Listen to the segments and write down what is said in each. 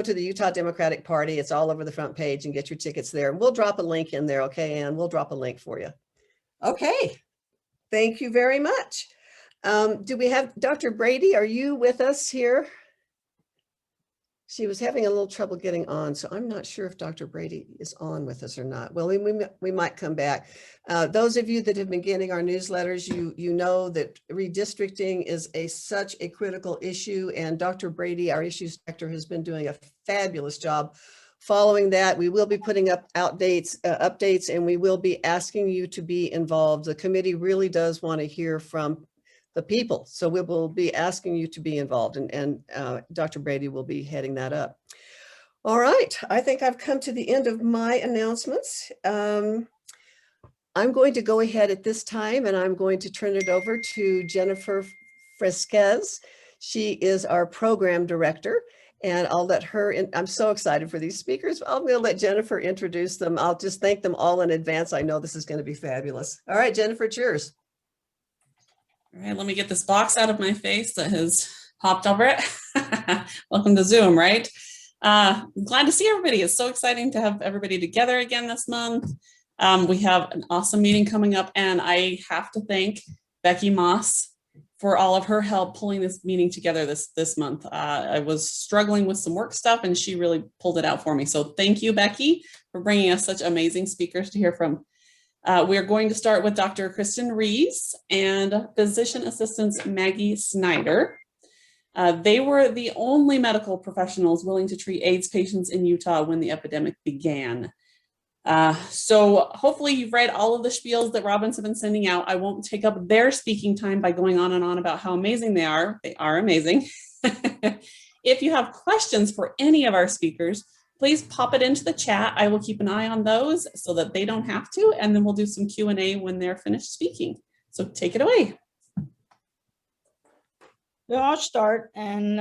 to the Utah Democratic Party. It's all over the front page, and get your tickets there. We'll drop a link in there, okay, Ann? We'll drop a link for you. Okay, thank you very much. Do we have Dr. Brady? Are you with us here? She was having a little trouble getting on, so I'm not sure if Dr. Brady is on with us or not. Well, we might come back. Those of you that have been getting our newsletters, you know that redistricting is such a critical issue, and Dr. Brady, our issues director, has been doing a fabulous job following that. We will be putting up updates, and we will be asking you to be involved. The committee really does want to hear from the people. So we will be asking you to be involved, and Dr. Brady will be heading that up. All right, I think I've come to the end of my announcements. I'm going to go ahead at this time, and I'm going to turn it over to Jennifer Fresquez. She is our program director, and I'll let her I'm so excited for these speakers. I'm going to let Jennifer introduce them. I'll just thank them all in advance. I know this is going to be fabulous. All right, Jennifer, cheers. All right, let me get this box out of my face that has popped over it. Welcome to Zoom, right? I'm glad to see everybody. It's so exciting to have everybody together again this month. We have an awesome meeting coming up, and I have to thank Becky Moss for all of her help pulling this meeting together this month. I was struggling with some work stuff, and she really pulled it out for me. So thank you, Becky, for bringing us such amazing speakers to hear from. We are going to start with Dr. Kristen Rees and physician assistants Maggie Snyder. They were the only medical professionals willing to treat AIDS patients in Utah when the epidemic began. So hopefully you've read all of the spiels that Robin's have been sending out. I won't take up their speaking time by going on and on about how amazing they are. They are amazing. If you have questions for any of our speakers, please pop it into the chat. I will keep an eye on those so that they don't have to, and then we'll do some Q&A when they're finished speaking. So take it away. Well, I'll start. And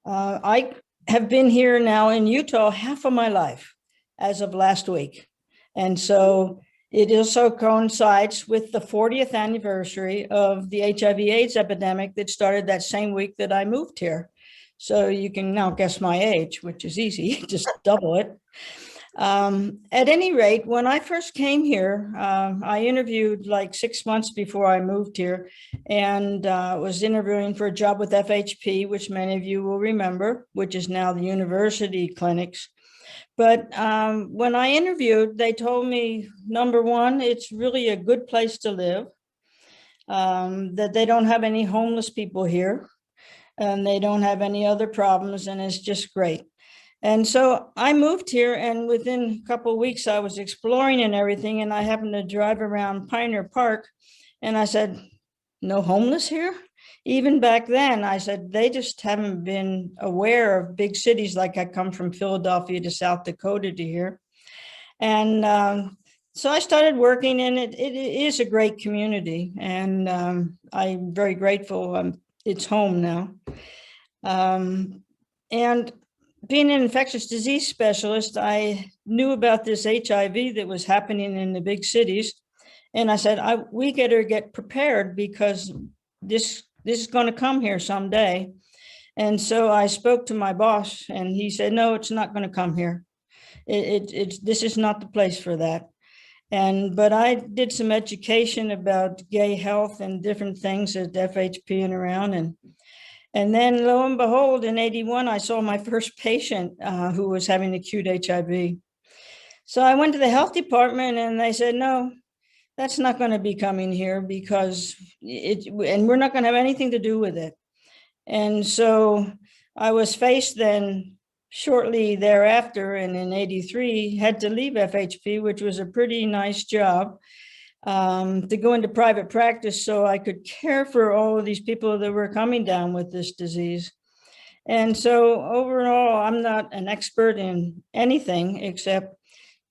I have been here now in Utah half of my life as of last week. And so it also coincides with the 40th anniversary of the HIV/AIDS epidemic that started that same week that I moved here. So you can now guess my age, which is easy, just double it. At any rate, when I first came here, I interviewed like 6 months before I moved here, and was interviewing for a job with FHP, which many of you will remember, which is now the university clinics. But when I interviewed, they told me, number one, it's really a good place to live, that they don't have any homeless people here, and they don't have any other problems, and it's just great. And so I moved here, and within a couple of weeks I was exploring and everything, and I happened to drive around Pioneer Park, and I said, no homeless here? Even back then, I said, they just haven't been aware of big cities. Like I come from Philadelphia to South Dakota to here. And so I started working, and it is a great community, and I'm very grateful. It's home now. And being an infectious disease specialist, I knew about this HIV that was happening in the big cities. And I said, we better get prepared, because this is going to come here someday. And so I spoke to my boss, and he said, no, it's not going to come here. This is not the place for that. But I did some education about gay health and different things at FHP and around. And then lo and behold, in '81, I saw my first patient who was having acute HIV. So I went to the health department, and they said, no, that's not going to be coming here, because and we're not going to have anything to do with it. And so I was faced then shortly thereafter, and in '83, had to leave FHP, which was a pretty nice job, to go into private practice so I could care for all of these people that were coming down with this disease. And so overall, I'm not an expert in anything except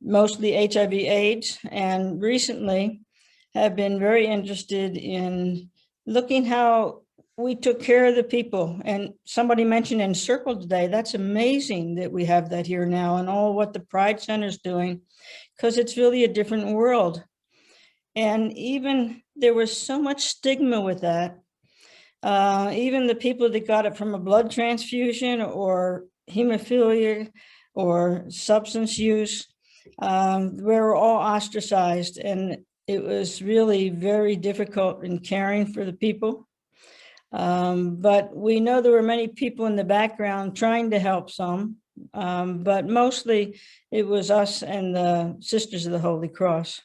mostly HIV/AIDS, and recently have been very interested in looking how we took care of the people. And somebody mentioned Encircle today. That's amazing that we have that here now, and all what the Pride Center is doing, because it's really a different world. And even there was so much stigma with that. Even the people that got it from a blood transfusion or hemophilia or substance use. We were all ostracized, and it was really very difficult in caring for the people. But we know there were many people in the background trying to help some, but mostly it was us and the Sisters of the Holy Cross.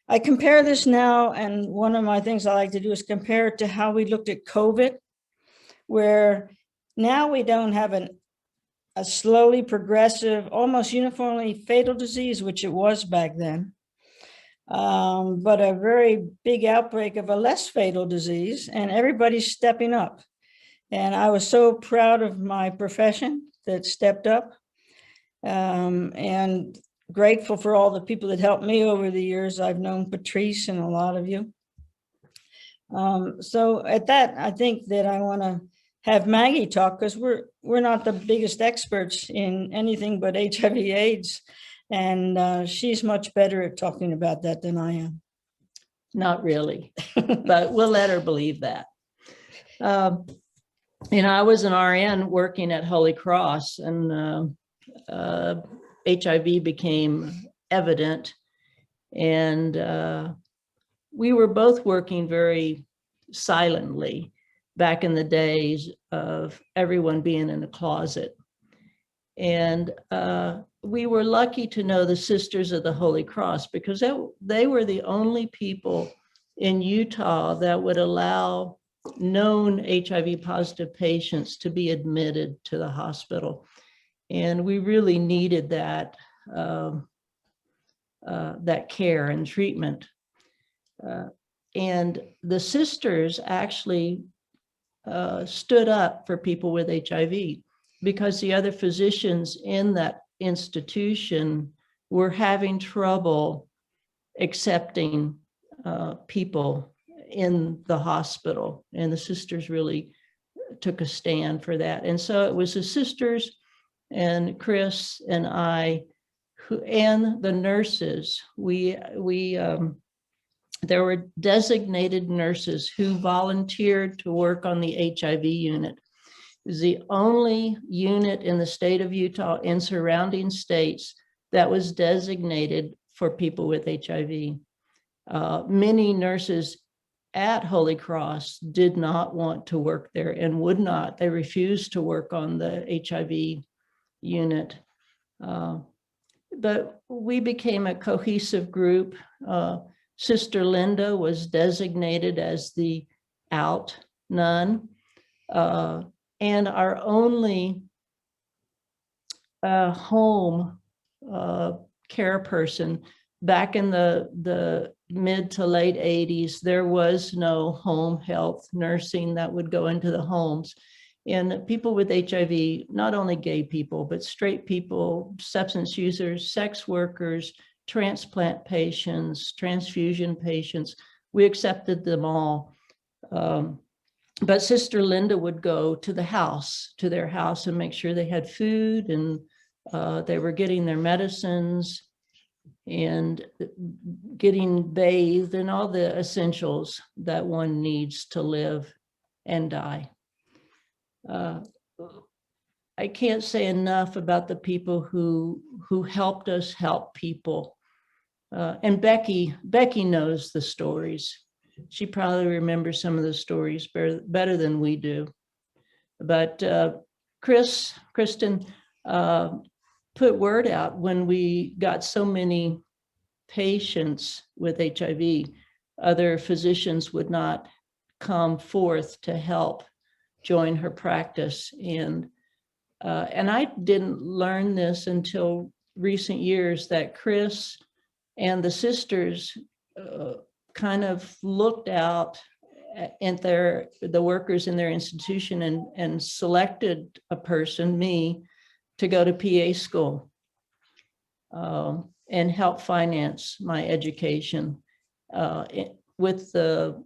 I compare this now, and one of my things I like to do is compare it to how we looked at COVID, where now we don't have a slowly progressive, almost uniformly fatal disease, which it was back then, but a very big outbreak of a less fatal disease, and everybody's stepping up. And I was so proud of my profession that stepped up, and grateful for all the people that helped me over the years. I've known Patrice and a lot of you. So at that, I think that I want to have Maggie talk, because we're not the biggest experts in anything but HIV/AIDS, and she's much better at talking about that than I am. Not really, but we'll let her believe that. I was an RN working at Holy Cross, and HIV became evident, and we were both working very silently back in the days of everyone being in a closet. And we were lucky to know the Sisters of the Holy Cross, because they were the only people in Utah that would allow known HIV positive patients to be admitted to the hospital. And we really needed that, that care and treatment. And the sisters actually stood up for people with HIV, because the other physicians in that institution were having trouble accepting people in the hospital. And the sisters really took a stand for that. And so it was the sisters and Chris and I, and the nurses. There were designated nurses who volunteered to work on the HIV unit. It was the only unit in the state of Utah and surrounding states that was designated for people with HIV. Many nurses at Holy Cross did not want to work there and would not. They refused to work on the HIV unit. But we became a cohesive group. Sister Linda was designated as the out nun, and our only home care person. Back in the mid to late 80s, there was no home health nursing that would go into the homes. And people with HIV, not only gay people, but straight people, substance users, sex workers, transplant patients, transfusion patients, we accepted them all. But Sister Linda would go to their house and make sure they had food, and they were getting their medicines and getting bathed and all the essentials that one needs to live and die. I can't say enough about the people who helped us help people. And Becky knows the stories. She probably remembers some of the stories better than we do. But Kristen put word out when we got so many patients with HIV. Other physicians would not come forth to help join her practice. And I didn't learn this until recent years, that Chris and the sisters kind of looked out at the workers in their institution and selected a person, me, to go to PA school and help finance my education with the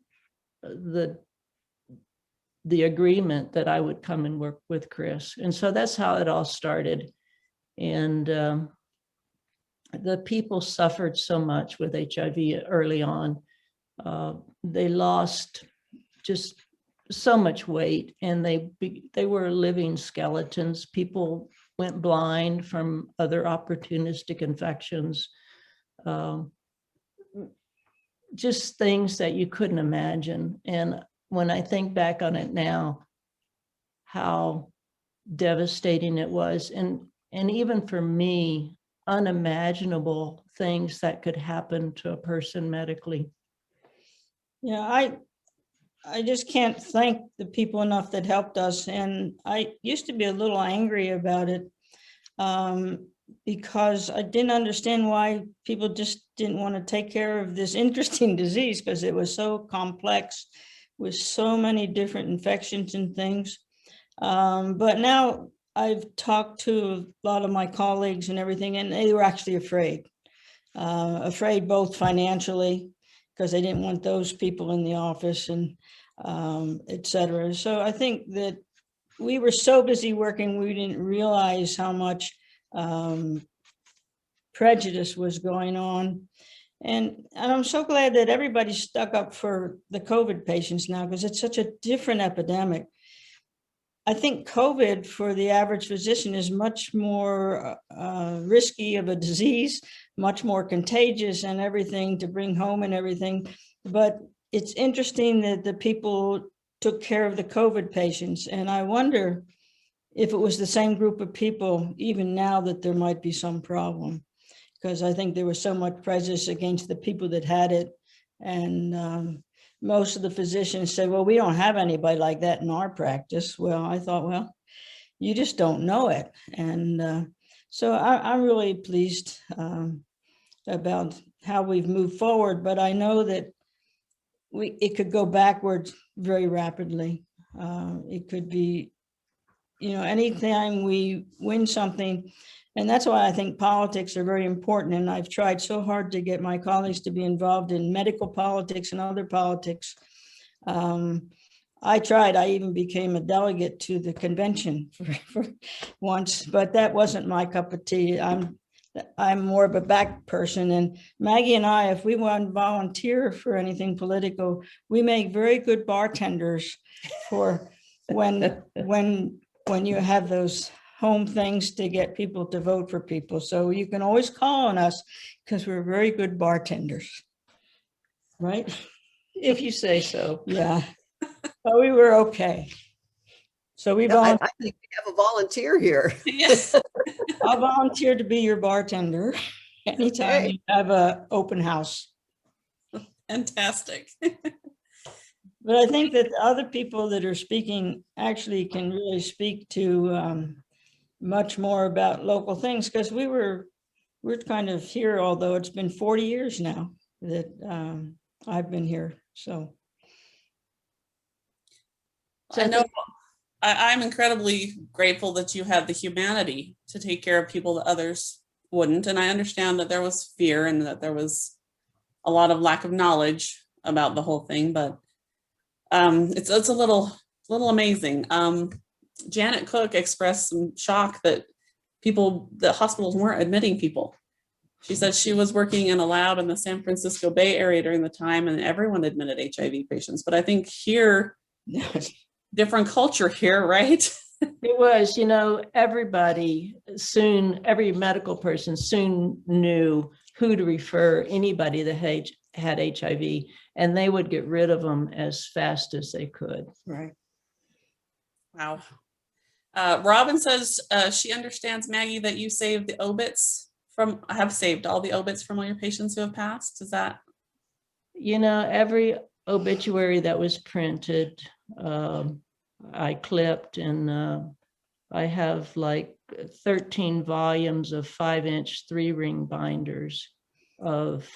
agreement that I would come and work with Chris. And so that's how it all started. And the people suffered so much with HIV early on. They lost just so much weight, and they were living skeletons. People went blind from other opportunistic infections. Just things that you couldn't imagine. And when I think back on it now, how devastating it was, and even for me, unimaginable things that could happen to a person medically. Yeah, I just can't thank the people enough that helped us. And I used to be a little angry about it because I didn't understand why people just didn't want to take care of this interesting disease, because it was so complex with so many different infections and things. But now I've talked to a lot of my colleagues and everything, and they were actually afraid both financially, because they didn't want those people in the office, and et cetera. So I think that we were so busy working, we didn't realize how much prejudice was going on. And I'm so glad that everybody stuck up for the COVID patients now, because it's such a different epidemic. I think COVID for the average physician is much more risky of a disease, much more contagious and everything to bring home and everything. But it's interesting that the people took care of the COVID patients. And I wonder if it was the same group of people, even now, that there might be some problem, because I think there was so much prejudice against the people that had it. And most of the physicians said, well, we don't have anybody like that in our practice. Well, I thought, well, you just don't know it. And so I'm really pleased about how we've moved forward, but I know that it could go backwards very rapidly. It could be, anytime we win something. And that's why I think politics are very important. And I've tried so hard to get my colleagues to be involved in medical politics and other politics. I even became a delegate to the convention for once, but that wasn't my cup of tea. I'm more of a back person. And Maggie and I, if we want to volunteer for anything political, we make very good bartenders for when you have those home things to get people to vote for people. So you can always call on us, because we're very good bartenders, right? If you say so. Yeah. So we were okay. So we I think we have a volunteer here. Yes. I'll volunteer to be your bartender anytime you have an open house. Fantastic. But I think that the other people that are speaking actually can really speak to much more about local things, because we're kind of here, although it's been 40 years now that I've been here. So I know I'm incredibly grateful that you had the humanity to take care of people that others wouldn't. And I understand that there was fear and that there was a lot of lack of knowledge about the whole thing, but it's a little amazing. Janet Cook expressed some shock that hospitals weren't admitting people. She said she was working in a lab in the San Francisco Bay Area during the time, and everyone admitted HIV patients. But I think here, different culture here, right? It was, everybody soon, every medical person soon knew who to refer anybody that had HIV, and they would get rid of them as fast as they could. right. Wow. Robin says she understands, Maggie, that you saved the obits have saved all the obits from all your patients who have passed. Is that? Every obituary that was printed, I clipped, and I have like 13 volumes of 5-inch 3-ring binders of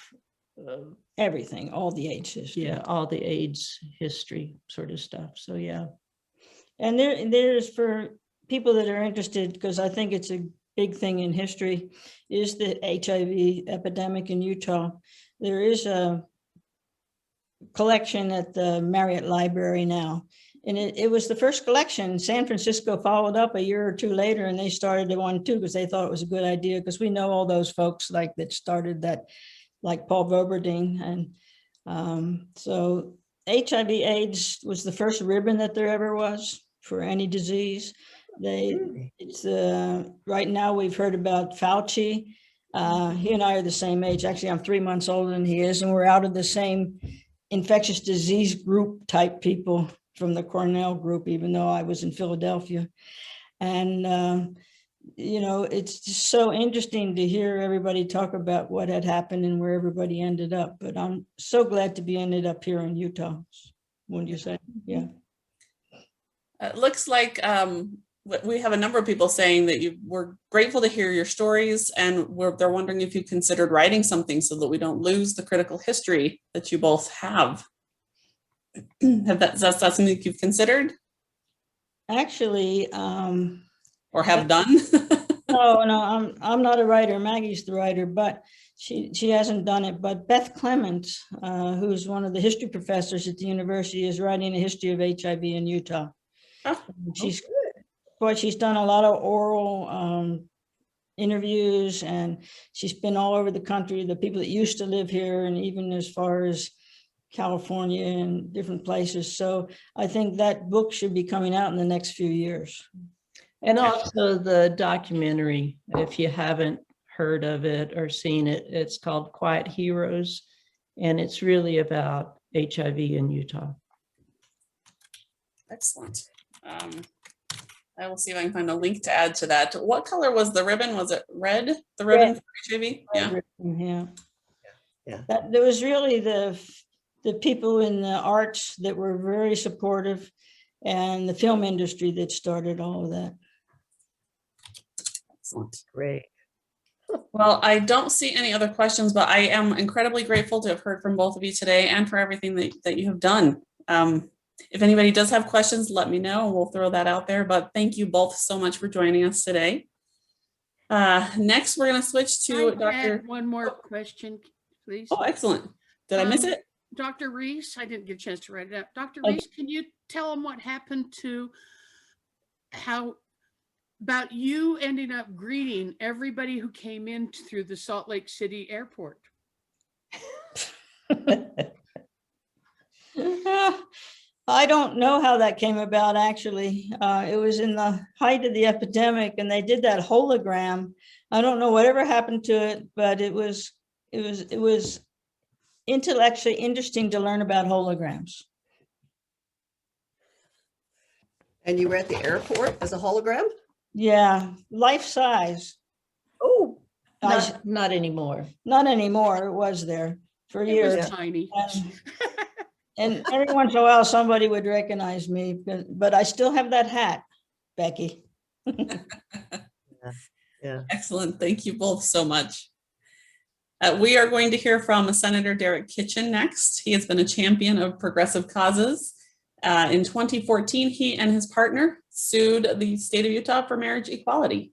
Everything, all the AIDS history. yeah, all the AIDS history sort of stuff. So yeah. And there's for people that are interested, because I think it's a big thing in history, is the HIV epidemic in Utah. There is a collection at the Marriott Library now. And it was the first collection. San Francisco followed up a year or two later, and they started the one too, because they thought it was a good idea, because we know all those folks that started that, like Paul Verberding. And so HIV/AIDS was the first ribbon that there ever was for any disease. It's right now we've heard about Fauci. He and I are the same age. Actually, I'm 3 months older than he is, and we're out of the same infectious disease group type people from the Cornell group, even though I was in Philadelphia. And you know, it's just so interesting to hear everybody talk about what had happened and where everybody ended up. But I'm so glad to be ended up here in Utah. Wouldn't you say? Yeah. It looks like we have a number of people saying that you were grateful to hear your stories, and they're wondering if you considered writing something so that we don't lose the critical history that you both have. Is that something that you've considered? Actually, or have done? no, I'm not a writer. Maggie's the writer, but she hasn't done it. But Beth Clements, who's one of the history professors at the university, is writing a history of HIV in Utah. Oh, She's done a lot of oral interviews, and she's been all over the country, the people that used to live here, and even as far as California and different places. So I think that book should be coming out in the next few years. And also the documentary, if you haven't heard of it or seen it, it's called Quiet Heroes, and it's really about HIV in Utah. Excellent. I will see if I can find a link to add to that. What color was the ribbon? Was it red? The ribbon Red. for HIV? Yeah. Yeah. There was really the people in the arts that were very supportive, and the film industry that started all of that. Excellent. Great. Well, I don't see any other questions, but I am incredibly grateful to have heard from both of you today and for everything that you have done. If anybody does have questions, let me know, and we'll throw that out there. But thank you both so much for joining us today. Next, we're going to switch to Dr. One more question, please. Oh, excellent. Did I miss it? Dr. Reese, I didn't get a chance to write it up. Dr. Reese, can you tell them what happened to about you ending up greeting everybody who came in through the Salt Lake City airport? I don't know how that came about, actually. It was in the height of the epidemic, and they did that hologram. I don't know whatever happened to it, but it was intellectually interesting to learn about holograms. And you were at the airport as a hologram? Yeah, life size. Oh, Not anymore. Not anymore. It was there for It years. was tiny. And every once in a while, somebody would recognize me, but I still have that hat, Becky. yeah. Excellent. Thank you both so much. We are going to hear from Senator Derek Kitchen next. He has been a champion of progressive causes. In 2014, he and his partner sued the state of Utah for marriage equality.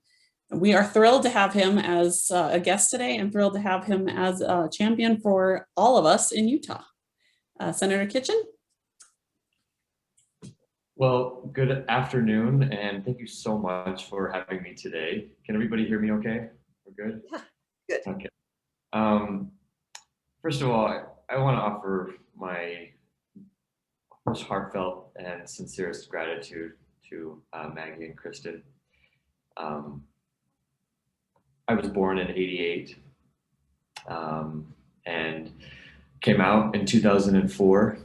We are thrilled to have him as a guest today, and thrilled to have him as a champion for all of us in Utah. Senator Kitchen? Well, good afternoon, and thank you so much for having me today. Can everybody hear me okay? We're good? Yeah, good. Okay. First of all, I want to offer my most heartfelt and sincerest gratitude to Maggie and Kristen. I was born in '88 and came out in 2004.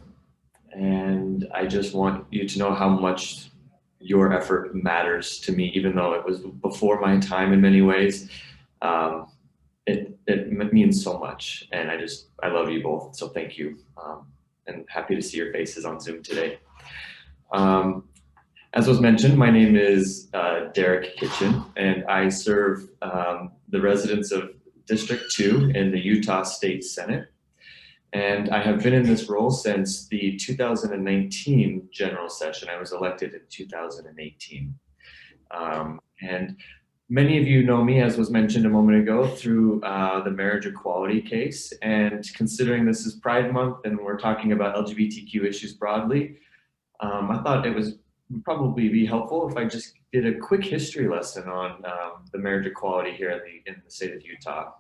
And I just want you to know how much your effort matters to me, even though it was before my time in many ways. It means so much, and I love you both, so thank you, and happy to see your faces on Zoom today. As was mentioned, my name is Derek Kitchen, and I serve the residents of District 2 in the Utah State Senate. And I have been in this role since the 2019 general session. I was elected in 2018. And many of you know me, as was mentioned a moment ago, through the marriage equality case. And considering this is Pride Month and we're talking about LGBTQ issues broadly, I thought it would probably be helpful if I just did a quick history lesson on the marriage equality here in the state of Utah.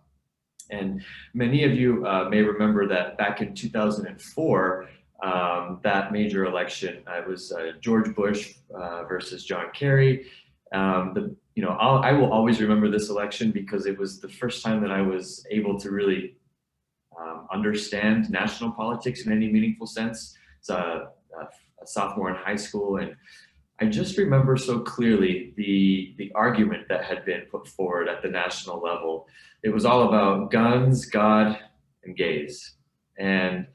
And many of you may remember that back in 2004, that major election. It was George Bush versus John Kerry. I will always remember this election because it was the first time that I was able to really understand national politics in any meaningful sense. It's a sophomore in high school, and I just remember so clearly the argument that had been put forward at the national level. It was all about guns, God, and gays. And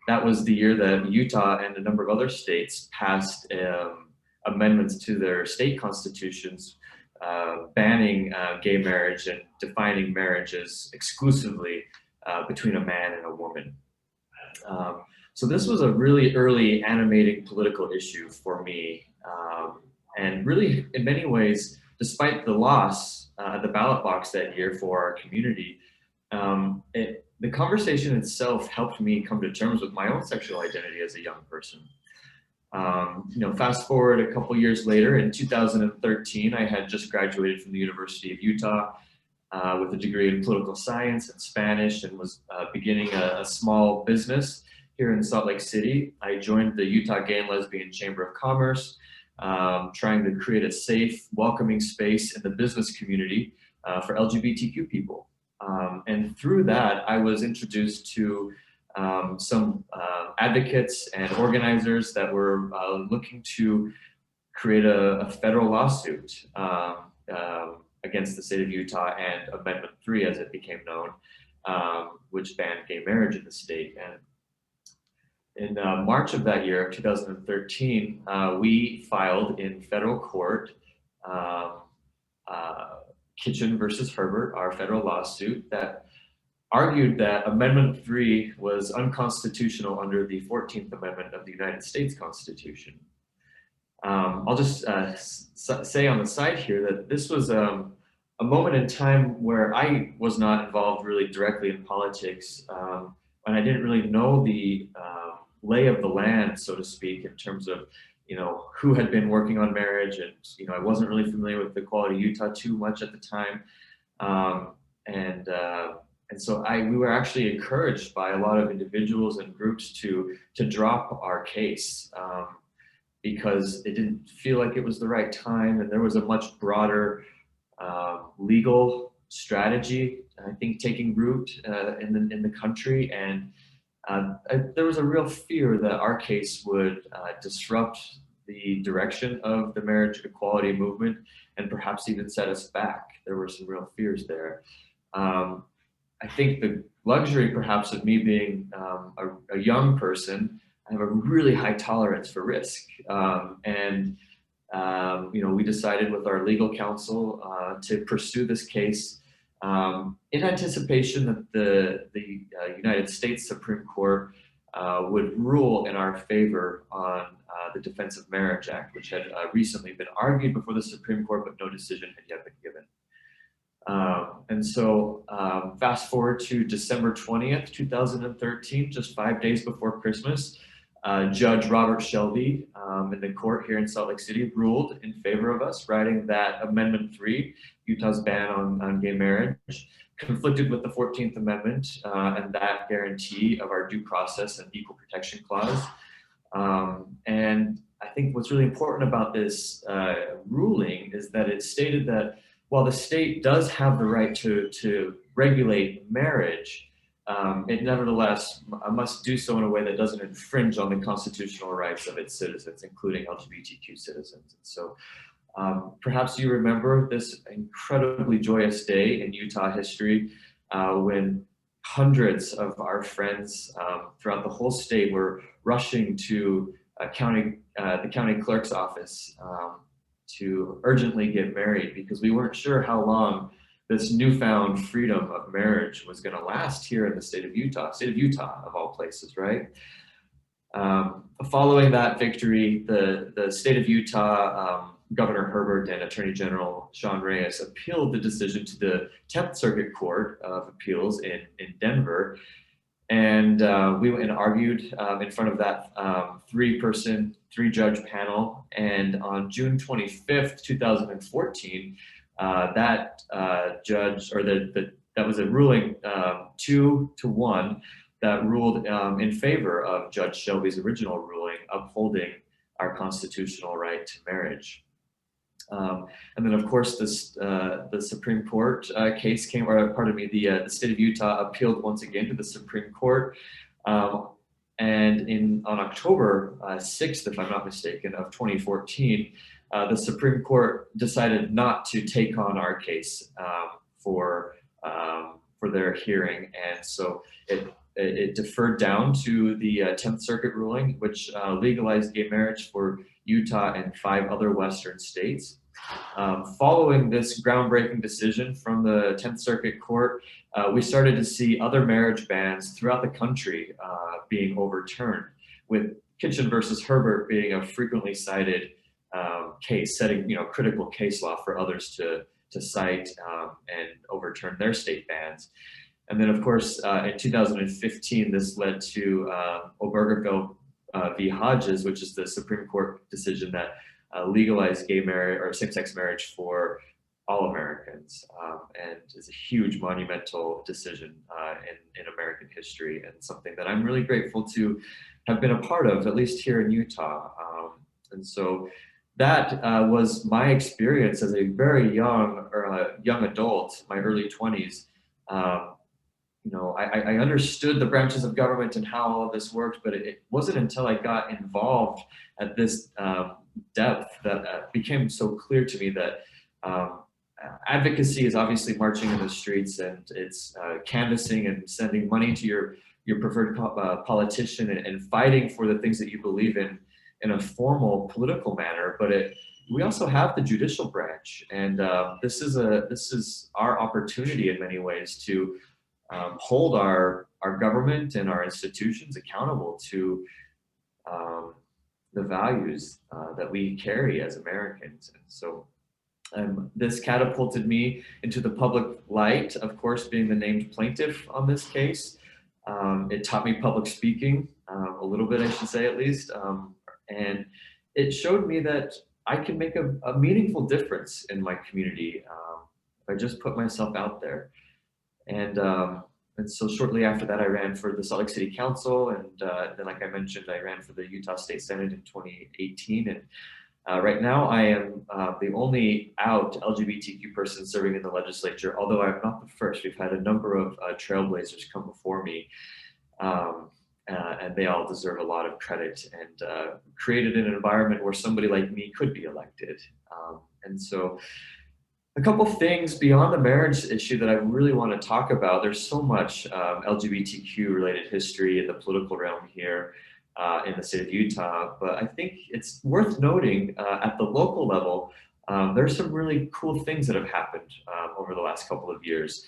that was the year that Utah and a number of other states passed amendments to their state constitutions banning gay marriage and defining marriage as exclusively between a man and a woman. So this was a really early animating political issue for me. And really, in many ways, despite the loss at the ballot box that year for our community, the conversation itself helped me come to terms with my own sexual identity as a young person. Fast forward a couple years later, in 2013, I had just graduated from the University of Utah with a degree in political science and Spanish, and was beginning a small business here in Salt Lake City. I joined the Utah Gay and Lesbian Chamber of Commerce, trying to create a safe, welcoming space in the business community for LGBTQ people. And through that, I was introduced to some advocates and organizers that were looking to create a federal lawsuit against the state of Utah and Amendment 3, as it became known, which banned gay marriage in the state. And in March of that year, 2013, we filed in federal court Kitchen versus Herbert, our federal lawsuit that argued that Amendment 3 was unconstitutional under the 14th Amendment of the United States Constitution. I'll just say on the side here that this was a moment in time where I was not involved really directly in politics, and I didn't really know the lay of the land, so to speak, in terms of who had been working on marriage, and I wasn't really familiar with the Equality Utah too much at the time, and so we were actually encouraged by a lot of individuals and groups to drop our case because it didn't feel like it was the right time, and there was a much broader legal strategy, I think, taking root in the country, and there was a real fear that our case would disrupt the direction of the marriage equality movement and perhaps even set us back. There were some real fears there. I think the luxury perhaps of me being a young person, I have a really high tolerance for risk. We decided with our legal counsel to pursue this case in anticipation that the United States Supreme Court would rule in our favor on the Defense of Marriage Act, which had recently been argued before the Supreme Court, but no decision had yet been given. And so fast forward to December 20th, 2013, just 5 days before Christmas, Judge Robert Shelby in the court here in Salt Lake City ruled in favor of us, writing that Amendment 3, Utah's ban on gay marriage, conflicted with the 14th Amendment and that guarantee of our due process and equal protection clause. And I think what's really important about this ruling is that it stated that while the state does have the right to regulate marriage, it nevertheless must do so in a way that doesn't infringe on the constitutional rights of its citizens, including LGBTQ citizens. And so perhaps you remember this incredibly joyous day in Utah history when hundreds of our friends throughout the whole state were rushing to the county clerk's office to urgently get married, because we weren't sure how long this newfound freedom of marriage was going to last here in the state of Utah of all places, right? Following that victory, the state of Utah, Governor Herbert and Attorney General Sean Reyes appealed the decision to the 10th Circuit Court of Appeals in Denver. And we went and argued in front of that three-judge panel. And on June 25th, 2014, that judge, or that was a ruling 2-1 that ruled in favor of Judge Shelby's original ruling, upholding our constitutional right to marriage. And then, of course, the Supreme Court case came, or pardon me, the state of Utah appealed once again to the Supreme Court. And on October 6th, if I'm not mistaken, of 2014, the Supreme Court decided not to take on our case for their hearing. And so it deferred down to the 10th Circuit ruling, which legalized gay marriage for Utah and 5 other Western states. Following this groundbreaking decision from the 10th Circuit Court, we started to see other marriage bans throughout the country being overturned, with Kitchen versus Herbert being a frequently cited case, setting critical case law for others to cite and overturn their state bans. And then, of course, in 2015, this led to Obergefell v. Hodges, which is the Supreme Court decision that legalized gay marriage or same-sex marriage for all Americans, and is a huge monumental decision in American history, and something that I'm really grateful to have been a part of, at least here in Utah. And so that was my experience as a very young adult, my early 20s. I understood the branches of government and how all of this worked, but it wasn't until I got involved at this depth that became so clear to me that advocacy is obviously marching in the streets, and it's canvassing and sending money to your preferred politician and fighting for the things that you believe in a formal political manner. But we also have the judicial branch, and this is our opportunity in many ways to hold our government and our institutions accountable to the values that we carry as Americans. And so this catapulted me into the public light, of course, being the named plaintiff on this case. It taught me public speaking, a little bit, I should say, at least. And it showed me that I can make a meaningful difference in my community if I just put myself out there. And so shortly after that, I ran for the Salt Lake City Council, and then, like I mentioned, I ran for the Utah State Senate in 2018. And right now, I am the only out LGBTQ person serving in the legislature, although I'm not the first. We've had a number of trailblazers come before me, and they all deserve a lot of credit, and created an environment where somebody like me could be elected. And so a couple things beyond the marriage issue that I really want to talk about. There's so much LGBTQ related history in the political realm here in the state of Utah, but I think it's worth noting at the local level, there's some really cool things that have happened over the last couple of years.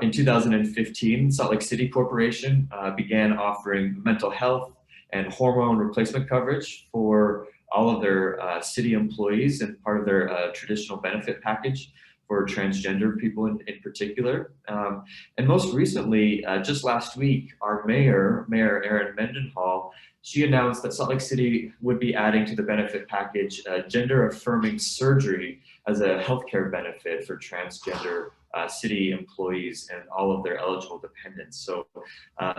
In 2015, Salt Lake City Corporation began offering mental health and hormone replacement coverage for all of their city employees, and part of their traditional benefit package for transgender people in particular. And most recently, just last week, our Mayor Erin Mendenhall, she announced that Salt Lake City would be adding to the benefit package gender-affirming surgery as a healthcare benefit for transgender city employees and all of their eligible dependents. So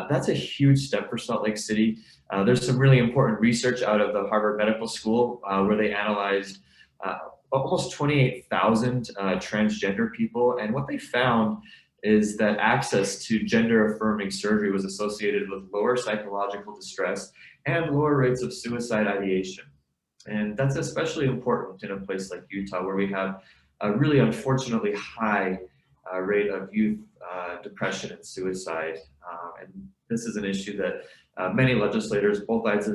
that's a huge step for Salt Lake City. There's some really important research out of the Harvard Medical School where they analyzed almost 28,000 transgender people. And what they found is that access to gender-affirming surgery was associated with lower psychological distress and lower rates of suicide ideation. And that's especially important in a place like Utah, where we have a really unfortunately high rate of youth depression and suicide. And this is an issue that many legislators, both sides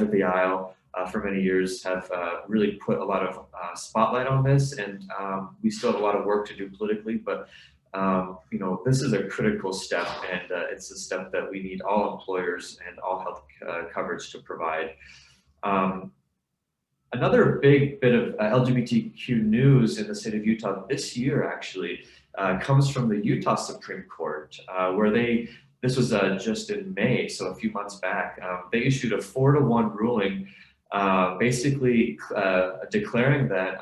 of the aisle, for many years have really put a lot of spotlight on this, and we still have a lot of work to do politically, but this is a critical step, and it's a step that we need all employers and all health coverage to provide. Another big bit of LGBTQ news in the state of Utah this year actually comes from the Utah Supreme Court, where this was just in May, so a few months back, they issued a 4-to-1 ruling basically declaring that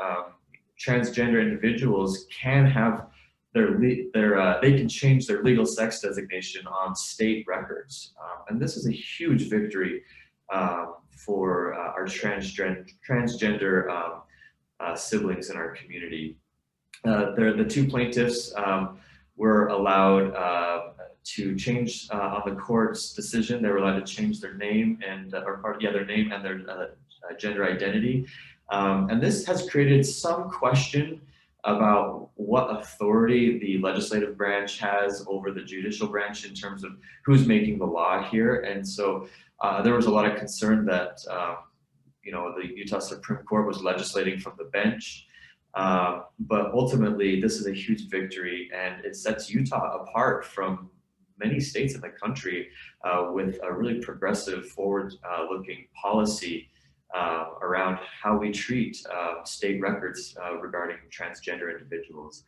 transgender individuals can have they can change their legal sex designation on state records. And this is a huge victory for our transgender siblings in our community. The two plaintiffs were allowed to change on the court's decision. They were allowed to change their name and their name and their gender identity. And this has created some question about what authority the legislative branch has over the judicial branch in terms of who's making the law here. And so there was a lot of concern that the Utah Supreme Court was legislating from the bench. But ultimately, this is a huge victory, and it sets Utah apart from many states in the country with a really progressive, forward-looking policy around how we treat state records regarding transgender individuals.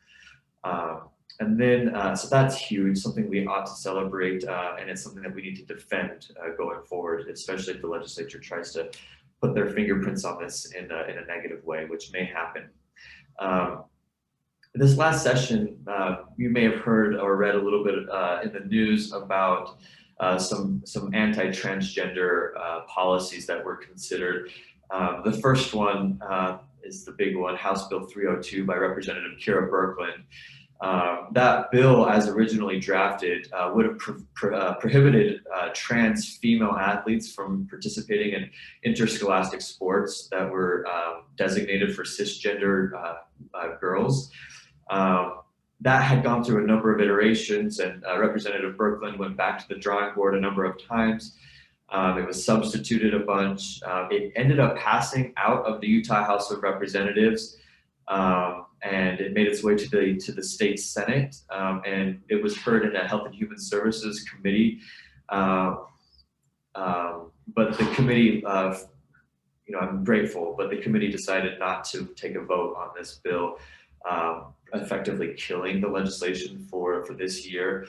And then, so that's huge, something we ought to celebrate, and it's something that we need to defend going forward, especially if the legislature tries to put their fingerprints on this in a negative way, which may happen. This last session, you may have heard or read a little bit in the news about some anti-transgender policies that were considered. The first one is the big one, House Bill 302 by Representative Kira Birkeland. That bill, as originally drafted, would have prohibited trans female athletes from participating in interscholastic sports that were designated for cisgender girls. That had gone through a number of iterations, and Representative Birkeland went back to the drawing board a number of times. It was substituted a bunch. It ended up passing out of the Utah House of Representatives, and it made its way to the state Senate, and it was heard in a Health and Human Services committee. But the committee, I'm grateful, but the committee decided not to take a vote on this bill, effectively killing the legislation for this year.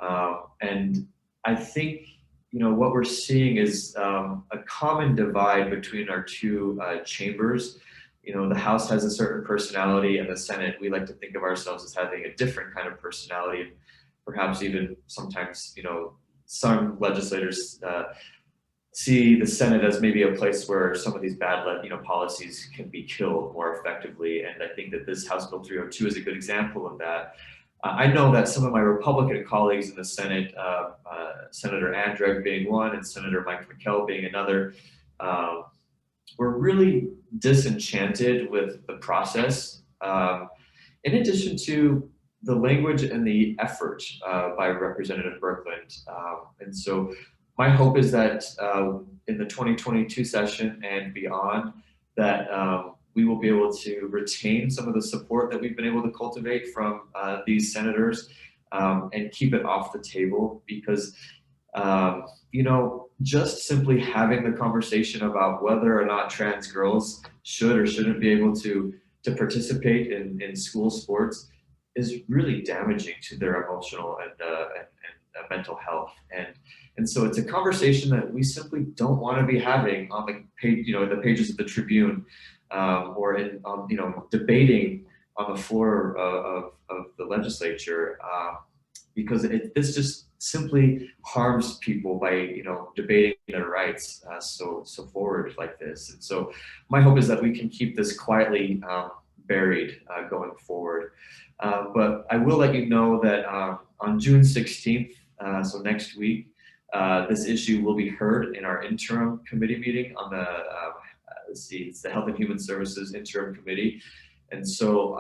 And I think, what we're seeing is a common divide between our two chambers. The House has a certain personality, and the Senate, we like to think of ourselves as having a different kind of personality, and perhaps even sometimes, some legislators see the Senate as maybe a place where some of these bad, policies can be killed more effectively. And I think that this House Bill 302 is a good example of that. I know that some of my Republican colleagues in the Senate, Senator Andreg being one and Senator Mike McKell being another, were really disenchanted with the process, in addition to the language and the effort by Representative Birkeland. And so my hope is that in the 2022 session and beyond, that we will be able to retain some of the support that we've been able to cultivate from these senators and keep it off the table, because just simply having the conversation about whether or not trans girls should or shouldn't be able to participate in school sports is really damaging to their emotional and mental health. And so it's a conversation that we simply don't want to be having on the page, the pages of the Tribune, or debating on the floor of the legislature, because this just simply harms people by debating their rights so forward like this. And so my hope is that we can keep this quietly buried going forward. But I will let you know that on June 16th, so next week, this issue will be heard in our interim committee meeting on the it's the Health and Human Services Interim Committee. And so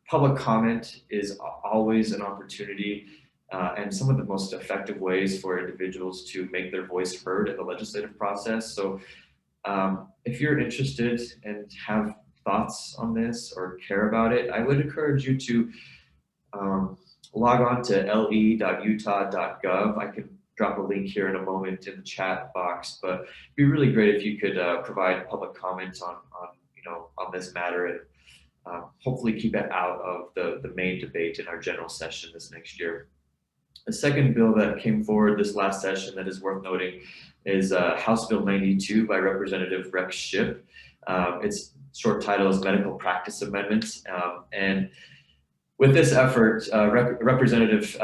public comment is always an opportunity, and some of the most effective ways for individuals to make their voice heard in the legislative process. So if you're interested and have thoughts on this or care about it, I would encourage you to log on to le.utah.gov. I can drop a link here in a moment in the chat box, but it'd be really great if you could provide public comments on this matter, and hopefully keep it out of the main debate in our general session this next year. The second bill that came forward this last session that is worth noting is House Bill 92 by Representative Rex Shipp. Its short title is Medical Practice Amendments, and With this effort, Representative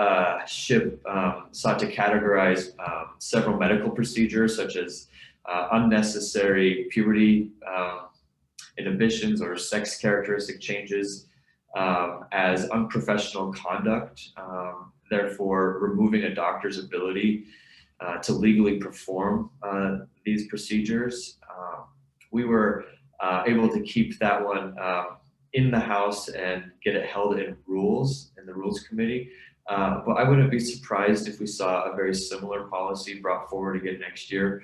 Shipp sought to categorize several medical procedures such as unnecessary puberty inhibitions or sex characteristic changes as unprofessional conduct, therefore removing a doctor's ability to legally perform these procedures. We were able to keep that one in the House and get it held in the Rules Committee. But I wouldn't be surprised if we saw a very similar policy brought forward again next year.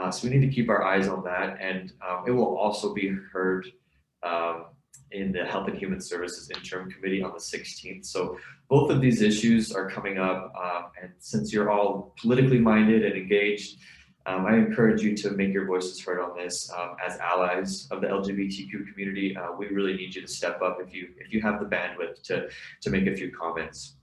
So we need to keep our eyes on that, and it will also be heard in the Health and Human Services Interim Committee on the 16th. So both of these issues are coming up, and since you're all politically minded and engaged, I encourage you to make your voices heard on this. As allies of the LGBTQ community, we really need you to step up if you have the bandwidth to make a few comments.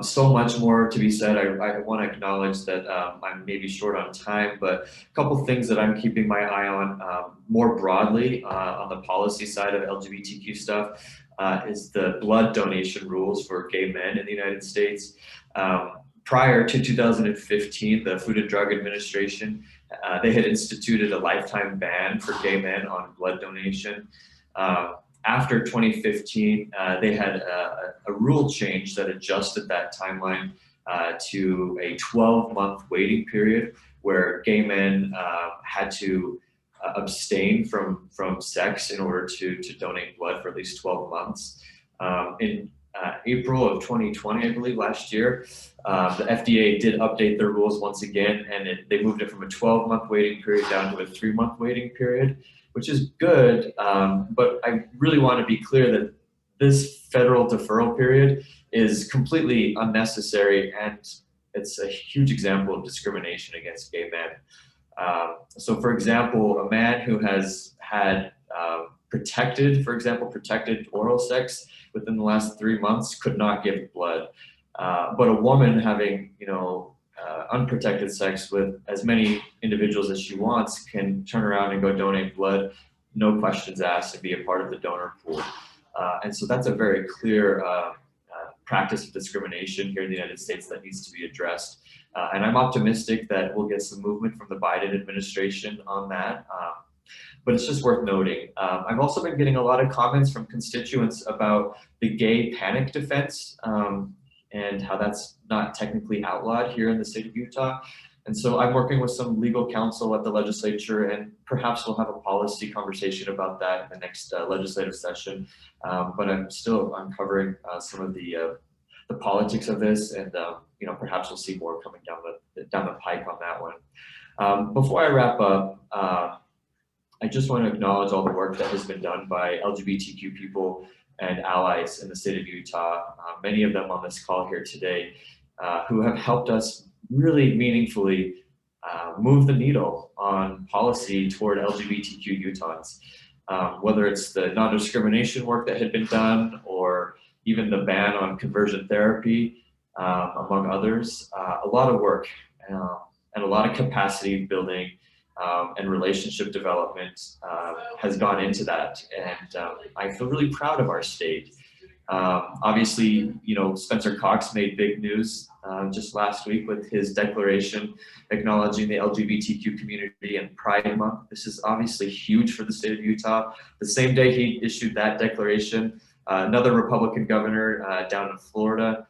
So much more to be said. I want to acknowledge that I'm maybe short on time, but a couple things that I'm keeping my eye on more broadly on the policy side of LGBTQ stuff is the blood donation rules for gay men in the United States. Prior to 2015, the Food and Drug Administration, they had instituted a lifetime ban for gay men on blood donation. After 2015, they had a rule change that adjusted that timeline to a 12-month waiting period where gay men had to abstain from sex in order to donate blood for at least 12 months. In April of 2020, I believe last year, the FDA did update their rules once again, and they moved it from a 12-month waiting period down to a 3-month waiting period, which is good, but I really want to be clear that this federal deferral period is completely unnecessary, and it's a huge example of discrimination against gay men. So for example, a man who has had protected oral sex within the last 3 months could not give blood. But a woman having, unprotected sex with as many individuals as she wants can turn around and go donate blood, no questions asked, and be a part of the donor pool. And so that's a very clear practice of discrimination here in the United States that needs to be addressed. And I'm optimistic that we'll get some movement from the Biden administration on that. But it's just worth noting. I've also been getting a lot of comments from constituents about the gay panic defense and how that's not technically outlawed here in the state of Utah. And so I'm working with some legal counsel at the legislature, and perhaps we'll have a policy conversation about that in the next legislative session. But I'm still uncovering some of the politics of this, and perhaps we'll see more coming down the pike on that one. Before I wrap up, I just want to acknowledge all the work that has been done by LGBTQ people and allies in the state of Utah, many of them on this call here today, who have helped us really meaningfully move the needle on policy toward LGBTQ Utahns. Whether it's the non-discrimination work that had been done, or even the ban on conversion therapy, among others, a lot of work and a lot of capacity building and relationship development has gone into that, and I feel really proud of our state. Obviously, Spencer Cox made big news just last week with his declaration acknowledging the LGBTQ community and Pride Month. This is obviously huge for the state of Utah. The same day he issued that declaration, another Republican governor down in Florida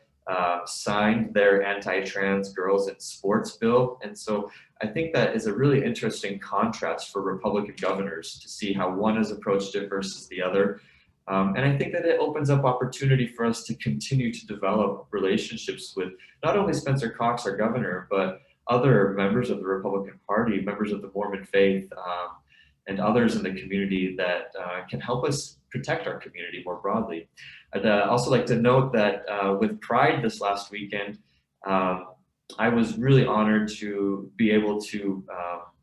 signed their anti-trans girls in sports bill. And so I think that is a really interesting contrast for Republican governors to see how one has approached it versus the other. And I think that it opens up opportunity for us to continue to develop relationships with not only Spencer Cox, our governor, but other members of the Republican Party, members of the Mormon faith, and others in the community that can help us protect our community more broadly. I'd also like to note that with Pride this last weekend, I was really honored to be able to,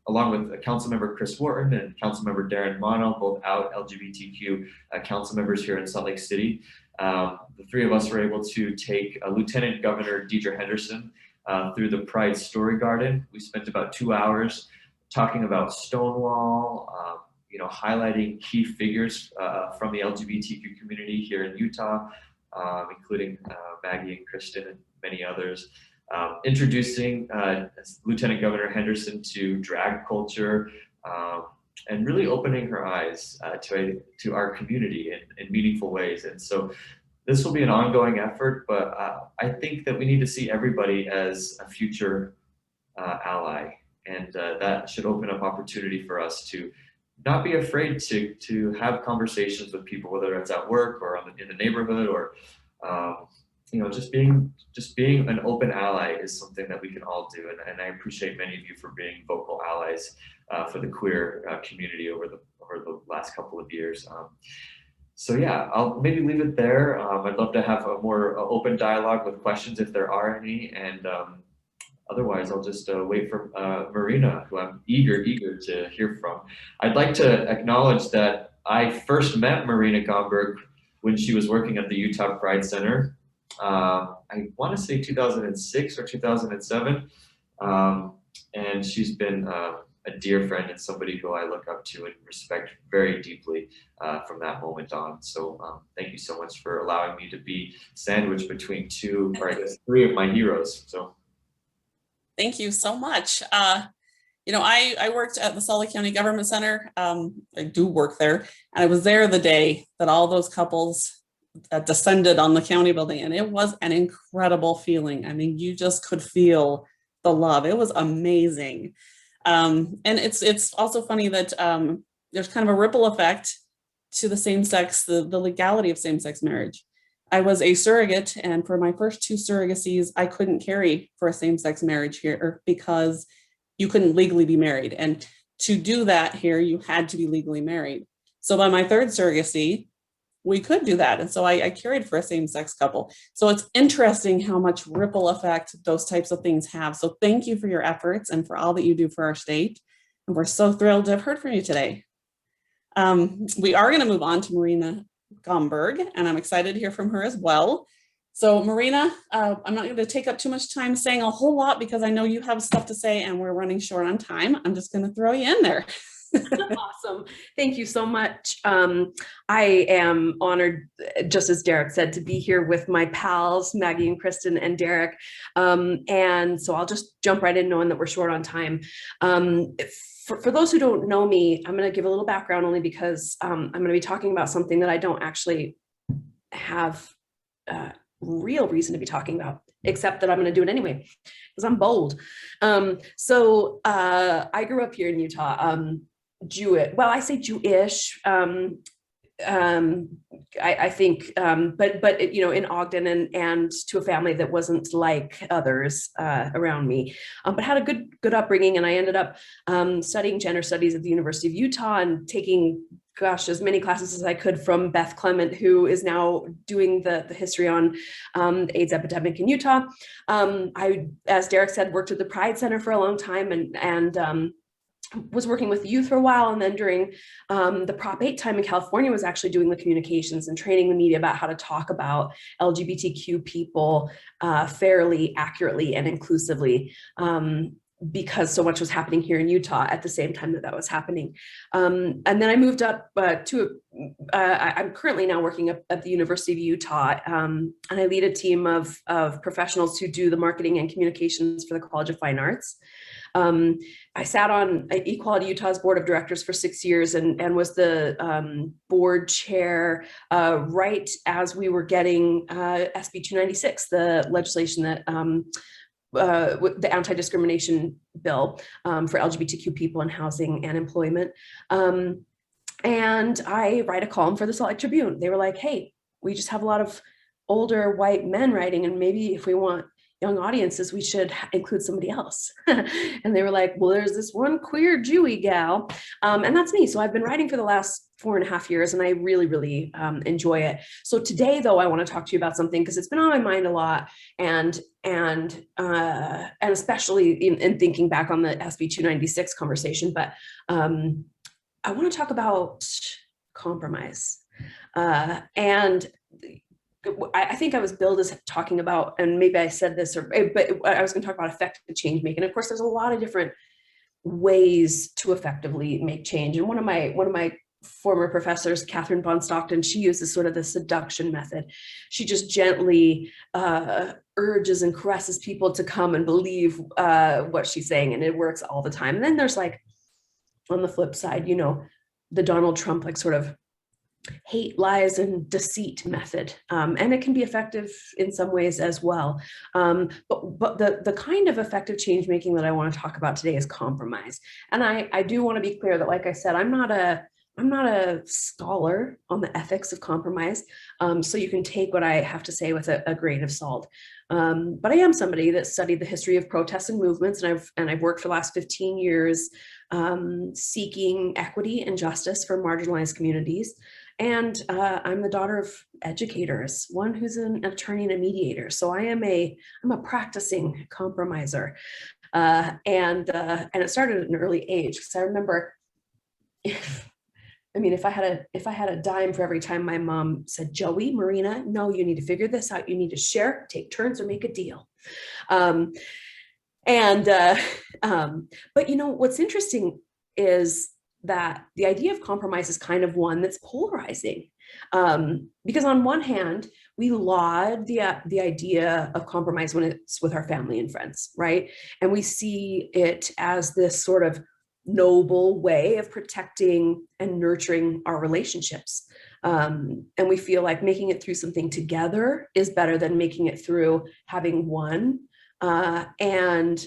along with Councilmember Chris Wharton and Councilmember Darren Mono, both out LGBTQ council members here in Salt Lake City. The three of us were able to take Lieutenant Governor Deidre Henderson through the Pride Story Garden. We spent about 2 hours talking about Stonewall, highlighting key figures from the LGBTQ community here in Utah, including Maggie and Kristen and many others. Introducing Lieutenant Governor Henderson to drag culture, and really opening her eyes to our community in meaningful ways. And so this will be an ongoing effort, but I think that we need to see everybody as a future ally, and that should open up opportunity for us to not be afraid to have conversations with people, whether it's at work or in the neighborhood, or just being an open ally is something that we can all do. And I appreciate many of you for being vocal allies for the queer community over the last couple of years. So yeah, I'll maybe leave it there. I'd love to have a more open dialogue with questions if there are any. And otherwise, I'll just wait for Marina, who I'm eager to hear from. I'd like to acknowledge that I first met Marina Gomberg when she was working at the Utah Pride Center. I want to say 2006 or 2007. And she's been a dear friend and somebody who I look up to and respect very deeply from that moment on. So thank you so much for allowing me to be sandwiched between two, or I guess three of my heroes. So thank you so much. I worked at the Salt Lake County Government Center. I do work there, and I was there the day that all those couples descended on the county building, and it was an incredible feeling. I mean, you just could feel the love. It was amazing. And it's also funny that there's kind of a ripple effect to the same-sex, the legality of same-sex marriage. I was a surrogate, and for my first two surrogacies, I couldn't carry for a same-sex marriage here because you couldn't legally be married. And to do that here, you had to be legally married. So by my third surrogacy, we could do that. And so I carried for a same-sex couple. So it's interesting how much ripple effect those types of things have. So thank you for your efforts and for all that you do for our state. And we're so thrilled to have heard from you today. We are going to move on to Marina Gomberg, and I'm excited to hear from her as well. So Marina, I'm not going to take up too much time saying a whole lot because I know you have stuff to say and we're running short on time. I'm just going to throw you in there. Awesome. Thank you so much. I am honored, just as Derek said, to be here with my pals, Maggie and Kristen and Derek. And so I'll just jump right in knowing that we're short on time. For those who don't know me, I'm going to give a little background only because I'm going to be talking about something that I don't actually have real reason to be talking about, except that I'm going to do it anyway because I'm bold. So I grew up here in Utah. Jewish, well, I say Jewish, I think, but in Ogden and to a family that wasn't like others around me, but had a good upbringing. And I ended up studying gender studies at the University of Utah and taking, gosh, as many classes as I could from Beth Clement, who is now doing the history on the AIDS epidemic in Utah. I, as Derek said, worked at the Pride Center for a long time and was working with youth for a while. And then during the Prop 8 time in California, was actually doing the communications and training the media about how to talk about LGBTQ people fairly, accurately, and inclusively, because so much was happening here in Utah at the same time that was happening. And then I moved up I'm currently now working at the University of Utah, and I lead a team of professionals who do the marketing and communications for the College of Fine Arts. I sat on Equality Utah's board of directors for 6 years and was the board chair right as we were getting SB 296, the legislation that the anti-discrimination bill for LGBTQ people in housing and employment. And I write a column for the Salt Lake Tribune. They were like, hey, we just have a lot of older white men writing, and maybe if we want young audiences, we should include somebody else. And they were like, well, there's this one queer Jewy gal, and that's me. So I've been writing for the last 4.5 years, and I really, really enjoy it. So today, though, I want to talk to you about something because it's been on my mind a lot, and especially in thinking back on the SB 296 conversation. But I want to talk about compromise, and I think I was billed as talking about, and maybe I said this, but I was going to talk about effective change making. Of course, there's a lot of different ways to effectively make change. And one of my former professors, Catherine von Stockton, she uses sort of the seduction method. She just gently urges and caresses people to come and believe what she's saying, and it works all the time. And then there's like, on the flip side, you know, the Donald Trump like sort of hate, lies, and deceit method. And it can be effective in some ways as well. But the kind of effective change making that I want to talk about today is compromise. And I do want to be clear that, like I said, I'm not a scholar on the ethics of compromise. So you can take what I have to say with a grain of salt. But I am somebody that studied the history of protests and movements, and I've worked for the last 15 years seeking equity and justice for marginalized communities. And I'm the daughter of educators, one who's an attorney and a mediator. So I'm a practicing compromiser. And it started at an early age, because I remember, if I had a dime for every time my mom said, Joey, Marina, no, you need to figure this out. You need to share, take turns, or make a deal. But you know, what's interesting is that the idea of compromise is kind of one that's polarizing. Because on one hand, we laud the idea of compromise when it's with our family and friends, right? And we see it as this sort of noble way of protecting and nurturing our relationships. And we feel like making it through something together is better than making it through having one. And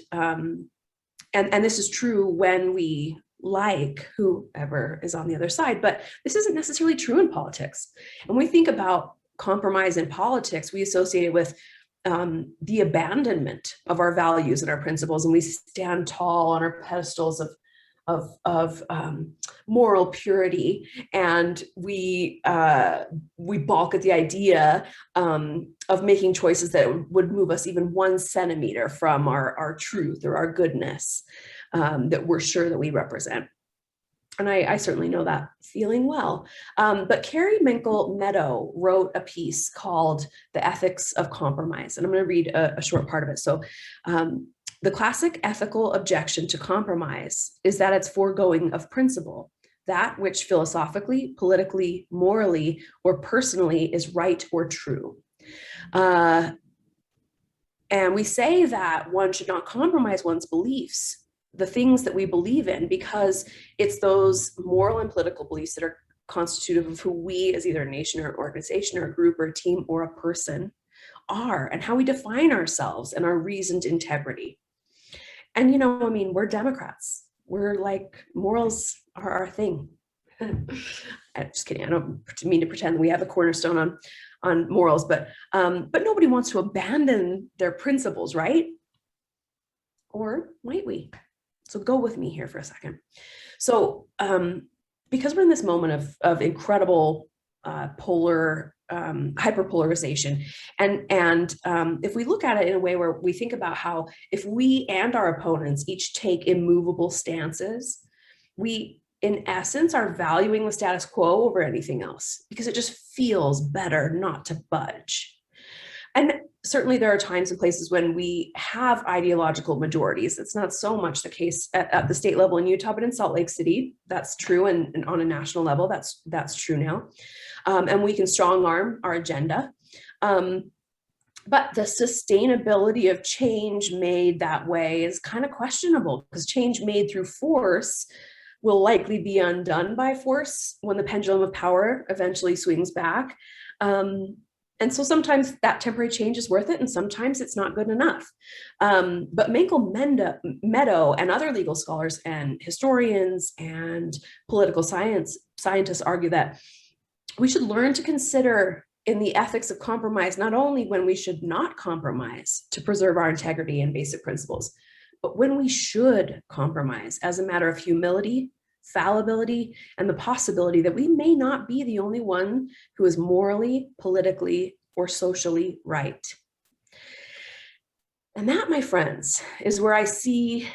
this is true when we like whoever is on the other side, but this isn't necessarily true in politics. And we think about compromise in politics, we associate it with the abandonment of our values and our principles, and we stand tall on our pedestals of moral purity, and we balk at the idea of making choices that would move us even 1 centimeter from our truth or our goodness that we're sure that we represent. And I certainly know that feeling well. But Carrie Minkle Meadow wrote a piece called The Ethics of Compromise, and I'm going to read a short part of it. So the classic ethical objection to compromise is that it's foregoing of principle, that which philosophically, politically, morally, or personally is right or true. And we say that one should not compromise one's beliefs, the things that we believe in, because it's those moral and political beliefs that are constitutive of who we as either a nation or an organization or a group or a team or a person are, and how we define ourselves and our reasoned integrity. And, you know, I mean, we're Democrats. We're like, morals are our thing. I'm just kidding. I don't mean to pretend we have a cornerstone on morals, but nobody wants to abandon their principles, right? Or might we? So go with me here for a second. So because we're in this moment of incredible hyperpolarization, and if we look at it in a way where we think about how if we and our opponents each take immovable stances, we in essence are valuing the status quo over anything else, because it just feels better not to budge. And certainly there are times and places when we have ideological majorities. It's not so much the case at the state level in Utah, but in Salt Lake City, that's true. And on a national level, that's true now. And we can strong arm our agenda. But the sustainability of change made that way is kind of questionable, because change made through force will likely be undone by force when the pendulum of power eventually swings back. And so sometimes that temporary change is worth it, and sometimes it's not good enough. But Minkle Meadow and other legal scholars and historians and political scientists argue that we should learn to consider in the ethics of compromise, not only when we should not compromise to preserve our integrity and basic principles, but when we should compromise as a matter of humility, fallibility, and the possibility that we may not be the only one who is morally, politically, or socially right. And that, my friends, is where I see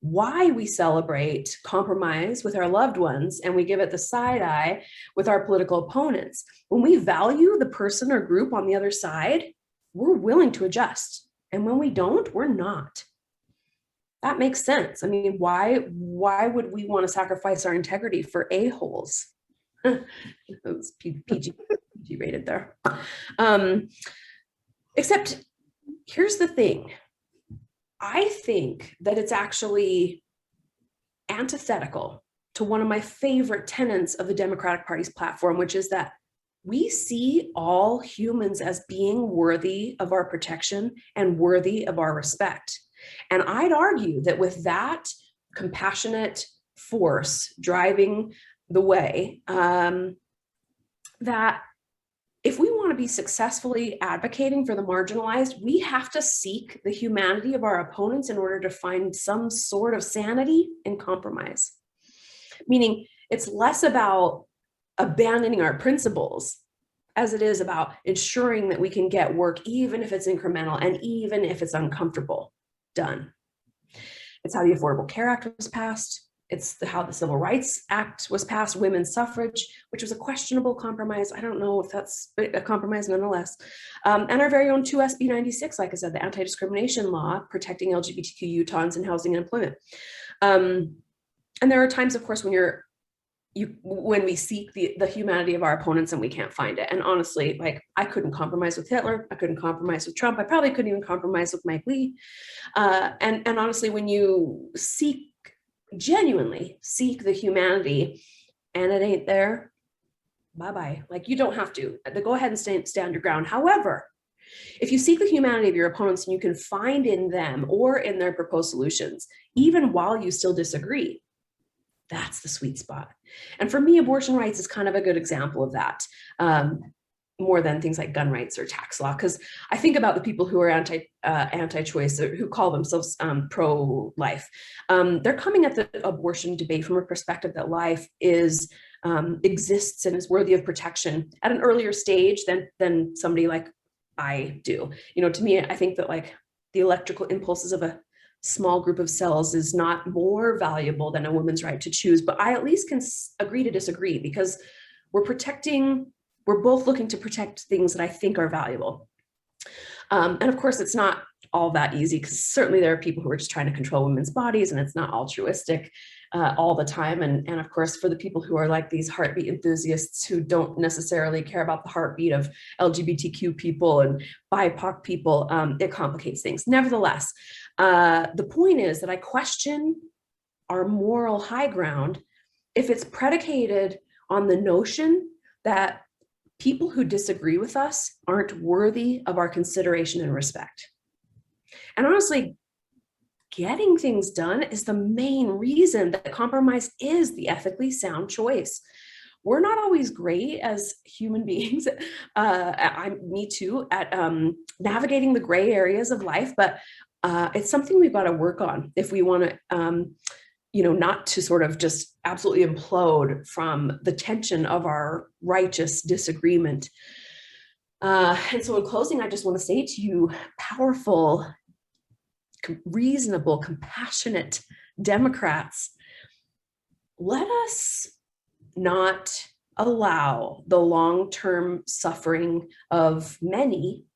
why we celebrate compromise with our loved ones and we give it the side eye with our political opponents. When we value the person or group on the other side, we're willing to adjust. And when we don't, we're not. that makes sense. I mean, why would we want to sacrifice our integrity for a-holes? It was PG rated there. Except here's the thing. I think that it's actually antithetical to one of my favorite tenets of the Democratic Party's platform, which is that we see all humans as being worthy of our protection and worthy of our respect. And I'd argue that with that compassionate force driving the way, that if we want to be successfully advocating for the marginalized, we have to seek the humanity of our opponents in order to find some sort of sanity in compromise. Meaning it's less about abandoning our principles as it is about ensuring that we can get work, even if it's incremental and even if it's uncomfortable, done. It's how the Affordable Care Act was passed. It's how the Civil Rights Act was passed, women's suffrage, which was a questionable compromise. I don't know if that's a compromise nonetheless. And our very own 2 SB 96, like I said, the anti-discrimination law protecting LGBTQ Utahns in housing and employment. And there are times, of course, when we seek the humanity of our opponents and we can't find it. And honestly, like, I couldn't compromise with Hitler. I couldn't compromise with Trump. I probably couldn't even compromise with Mike Lee. And honestly, when you genuinely seek the humanity and it ain't there, bye-bye. Like, you don't have to. Go ahead and stand your ground. However, if you seek the humanity of your opponents and you can find in them or in their proposed solutions, even while you still disagree, that's the sweet spot. And for me, abortion rights is kind of a good example of that, more than things like gun rights or tax law. Because I think about the people who are anti-choice, or who call themselves pro-life. They're coming at the abortion debate from a perspective that life exists and is worthy of protection at an earlier stage than somebody like I do. You know, to me, I think that like the electrical impulses of a small group of cells is not more valuable than a woman's right to choose, but I at least can agree to disagree, because we're both looking to protect things that I think are valuable. And of course, it's not all that easy, because certainly there are people who are just trying to control women's bodies, and it's not altruistic all the time. And of course, for the people who are like these heartbeat enthusiasts who don't necessarily care about the heartbeat of LGBTQ people and BIPOC people, it complicates things. Nevertheless, the point is that I question our moral high ground if it's predicated on the notion that people who disagree with us aren't worthy of our consideration and respect. And honestly, getting things done is the main reason that compromise is the ethically sound choice. We're not always great as human beings, me too, at navigating the gray areas of life, but it's something we've got to work on if we want to, not to sort of just absolutely implode from the tension of our righteous disagreement. And so in closing, I just want to say to you, powerful, reasonable, compassionate Democrats, let us not allow the long-term suffering of many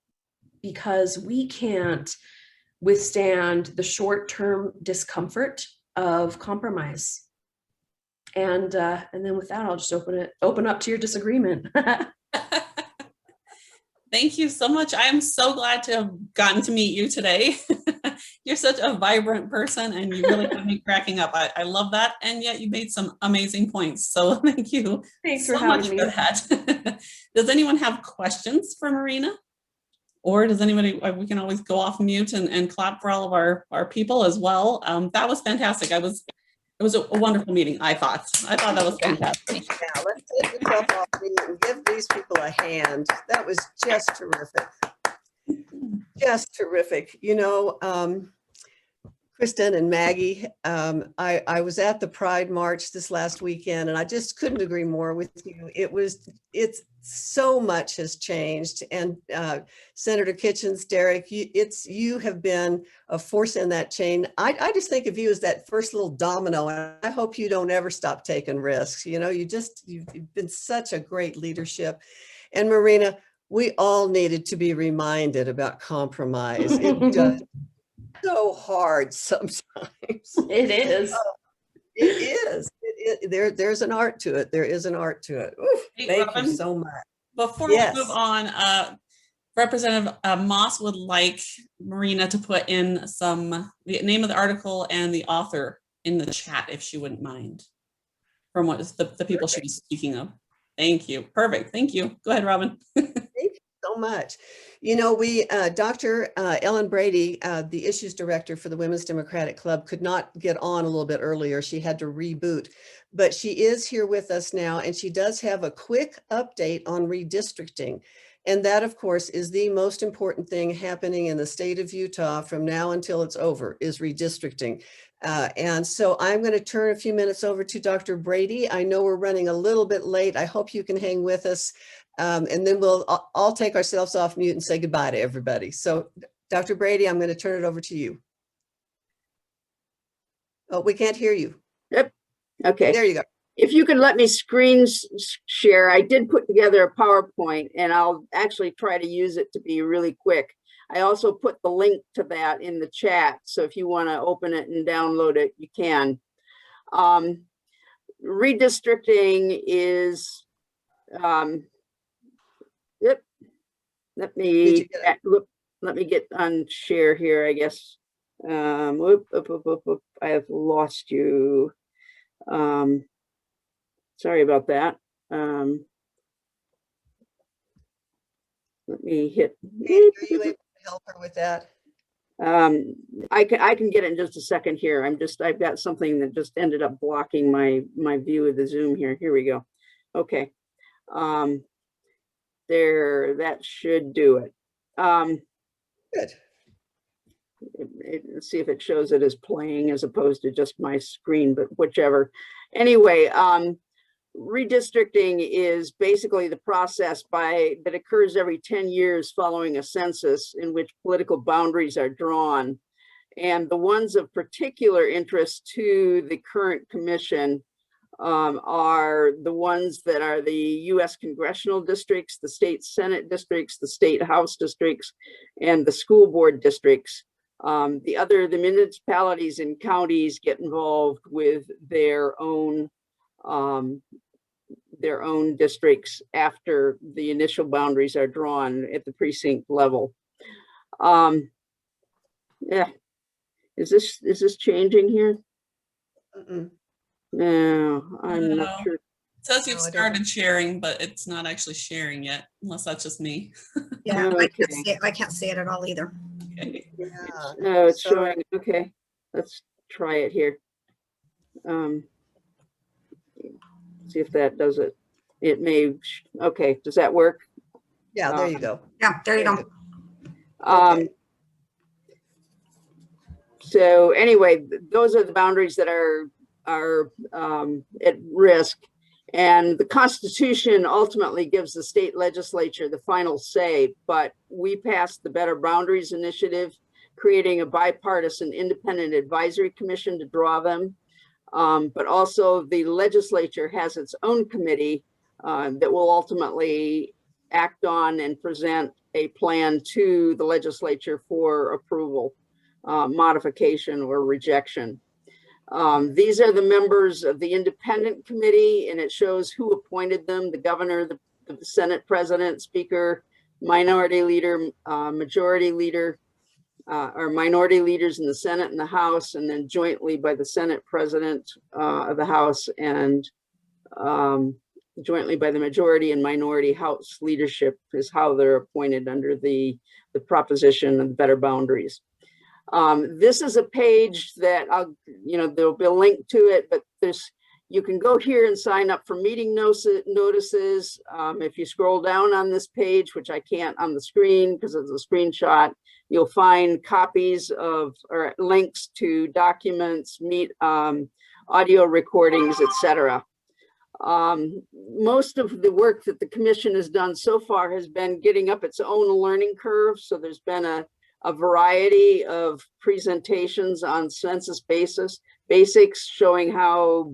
because we can't withstand the short-term discomfort of compromise. And then with that, I'll just open up to your disagreement. Thank you so much. I am so glad to have gotten to meet you today. You're such a vibrant person and you really got me cracking up. I love that. And yet you made some amazing points. So thank you so much for that. Does anyone have questions for Marina? Or does anybody, we can always go off mute and clap for all of our people as well. That was fantastic. It was a wonderful meeting, I thought. that was fantastic. Yeah, let's take yourself off mute and give these people a hand. That was just terrific. Just terrific. You know, Kristen and Maggie, I was at the Pride March this last weekend, and I just couldn't agree more with you. It's so much has changed. And Senator Kitchens, Derek, you have been a force in that chain. I just think of you as that first little domino, and I hope you don't ever stop taking risks. You know, you've been such a great leadership. And Marina, we all needed to be reminded about compromise. It does go hard sometimes. It is. It is. There's an art to it. There is an art to it. Oof, Hey, thank Robin, you so much. Before Yes. we move on, Representative Moss would like Marina to put in the name of the article and the author in the chat, if she wouldn't mind, from what is the people she was speaking of. Thank you. Perfect. Thank you. Go ahead, Robin. Thank you so much. You know, Dr. Ellen Brady, the issues director for the Women's Democratic Club, could not get on a little bit earlier. She had to reboot, but she is here with us now, and she does have a quick update on redistricting. And that, of course, is the most important thing happening in the state of Utah from now until it's over, is redistricting. And so I'm going to turn a few minutes over to Dr. Brady. I know we're running a little bit late. I hope you can hang with us. And then we'll all take ourselves off mute and say goodbye to everybody. So Dr. Brady, I'm going to turn it over to you. Oh, we can't hear you. Yep. Okay. There you go. If you could let me screen share, I did put together a PowerPoint and I'll actually try to use it to be really quick. I also put the link to that in the chat. So if you want to open it and download it, you can. Redistricting is, yep. Let me get on share here, I guess. I have lost you. Sorry about that. Let me hit. Are you able to help her with that? I can get it in just a second here. I've got something that just ended up blocking my view of the Zoom here. Here we go. Okay. There, that should do it. Good. Let's see if it shows it as playing as opposed to just my screen, but whichever. Anyway, redistricting is basically the process that occurs every 10 years following a census in which political boundaries are drawn. And the ones of particular interest to the current commission are the ones that are the U.S. congressional districts, the state Senate districts, the state House districts, and the school board districts. The municipalities and counties get involved with their own districts after the initial boundaries are drawn at the precinct level. Yeah, is this changing here? No, I'm not sure. It says you've No, I don't. started sharing, but it's not actually sharing yet, unless that's just me. Yeah, Okay. I can't see it at all either. Okay. Yeah. No, it's Sorry. showing. Okay, let's try it here. See if that does it. It may. Okay, does that work? Yeah, there you go. Yeah, there you Very go. good. Um, So anyway, those are the boundaries that are at risk. And the Constitution ultimately gives the state legislature the final say, but we passed the Better Boundaries Initiative, creating a bipartisan independent advisory commission to draw them. But also the legislature has its own committee that will ultimately act on and present a plan to the legislature for approval, modification or rejection. These are the members of the independent committee, and it shows who appointed them: the governor, the Senate president, speaker, minority leader, majority leader, or minority leaders in the Senate and the House, and then jointly by the Senate president of the House and jointly by the majority and minority House leadership is how they're appointed under the proposition of better boundaries. This is a page that there'll be a link to it, but you can go here and sign up for meeting notices. If you scroll down on this page, which I can't on the screen because it's a screenshot, you'll find copies of or links to documents, audio recordings, etc. Most of the work that the commission has done so far has been getting up its own learning curve. So there's been a variety of presentations on census basics showing how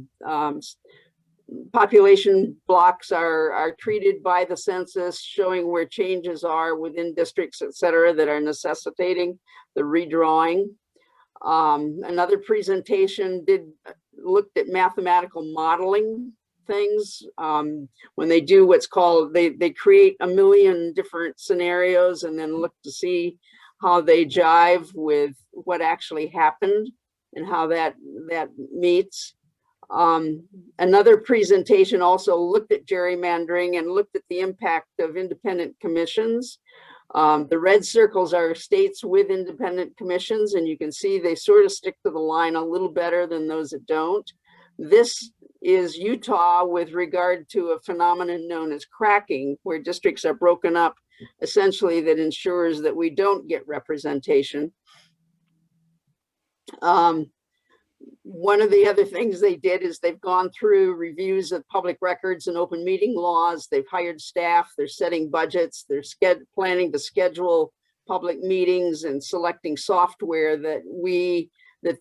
population blocks are treated by the census, showing where changes are within districts, et cetera, that are necessitating the redrawing. Another presentation looked at mathematical modeling things. When they do what's called, they create a million different scenarios and then look to see how they jive with what actually happened and how that meets. Another presentation also looked at gerrymandering and looked at the impact of independent commissions. The red circles are states with independent commissions, and you can see they sort of stick to the line a little better than those that don't. This is Utah with regard to a phenomenon known as cracking, where districts are broken up essentially that ensures that we don't get representation. One of the other things they did is they've gone through reviews of public records and open meeting laws. They've hired staff, they're setting budgets, they're planning to schedule public meetings and selecting software that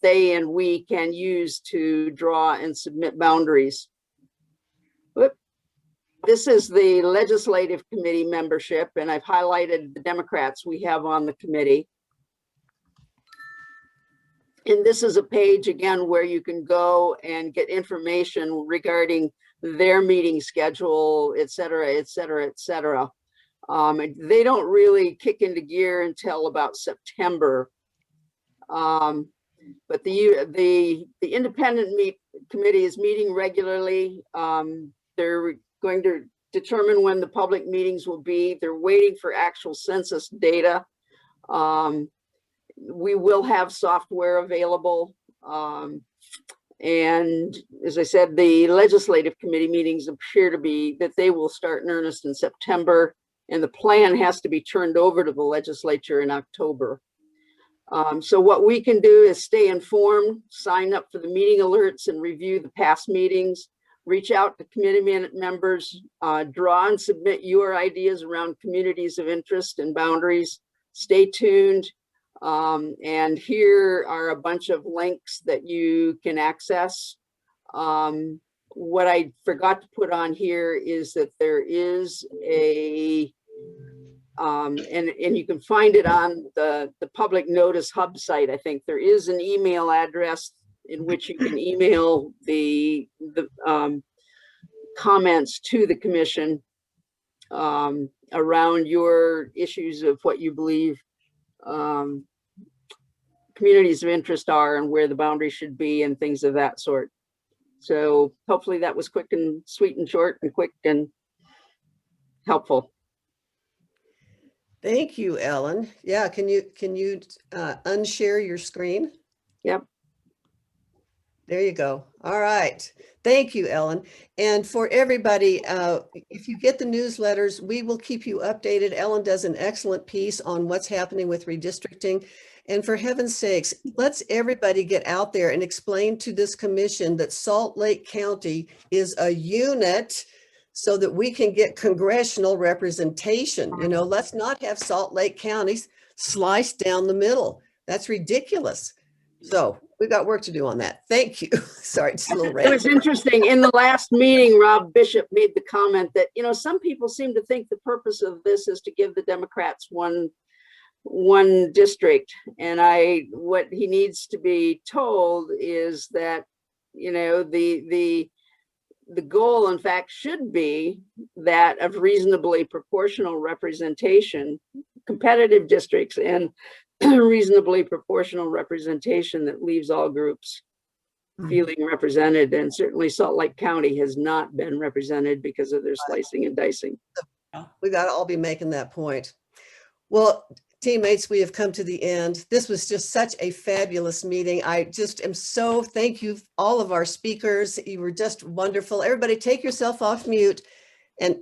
they and we can use to draw and submit boundaries. This is the legislative committee membership, and I've highlighted the Democrats we have on the committee. And this is a page, again, where you can go and get information regarding their meeting schedule, et cetera, et cetera, et cetera. They don't really kick into gear until about September. But the independent committee is meeting regularly. They're going to determine when the public meetings will be. They're waiting for actual census data. We will have software available. And as I said, the legislative committee meetings appear to be that they will start in earnest in September, and the plan has to be turned over to the legislature in October. So what we can do is stay informed, sign up for the meeting alerts and review the past meetings, reach out to committee members, draw and submit your ideas around communities of interest and boundaries. Stay tuned. And here are a bunch of links that you can access. What I forgot to put on here is that there is a, and you can find it on the public notice hub site. I think there is an email address in which you can email the comments to the commission around your issues of what you believe communities of interest are and where the boundaries should be and things of that sort. So hopefully that was quick and sweet and short and quick and helpful. Thank you, Ellen. Yeah, can you unshare your screen? Yep. There you go. All right. Thank you, Ellen. And for everybody, if you get the newsletters, we will keep you updated. Ellen does an excellent piece on what's happening with redistricting. And for heaven's sakes, let's everybody get out there and explain to this commission that Salt Lake County is a unit so that we can get congressional representation. You know, let's not have Salt Lake County sliced down the middle. That's ridiculous. So we've got work to do on that. Thank you. Sorry, it's a little It was interesting. In the last meeting, Rob Bishop made the comment that, you know, some people seem to think the purpose of this is to give the Democrats one district. And what he needs to be told is that, you know, the goal, in fact, should be that of reasonably proportional representation, competitive districts, and reasonably proportional representation that leaves all groups feeling represented. And certainly Salt Lake County has not been represented because of their slicing and dicing. We got to all be making that point. Well, teammates, we have come to the end. This was just such a fabulous meeting. I just am so, thank you, all of our speakers. You were just wonderful. Everybody take yourself off mute and